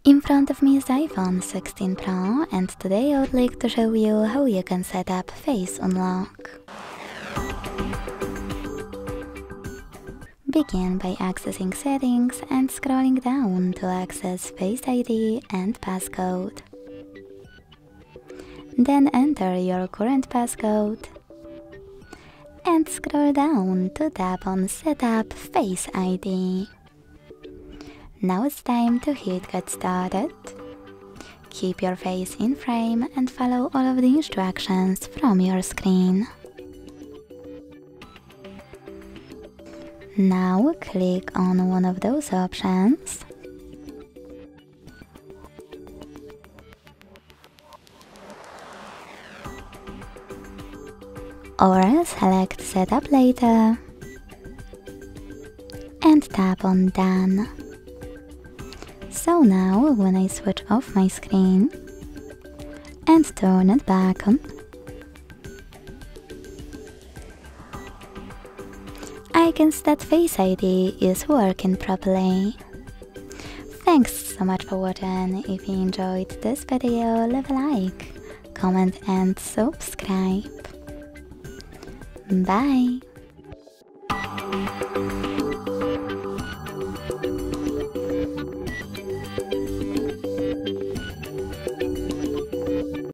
In front of me is iPhone 16 Pro, and today I would like to show you how you can set up Face Unlock. Begin by accessing Settings and scrolling down to access Face ID and passcode. Then enter your current passcode and scroll down to tap on Setup Face ID. Now it's time to hit Get Started. Keep your face in frame and follow all of the instructions from your screen. Now click on one of those options. Or select Setup Later and tap on Done. So now, when I switch off my screen and turn it back on, I can see that Face ID is working properly. Thanks so much for watching. If you enjoyed this video, leave a like, comment and subscribe. Bye!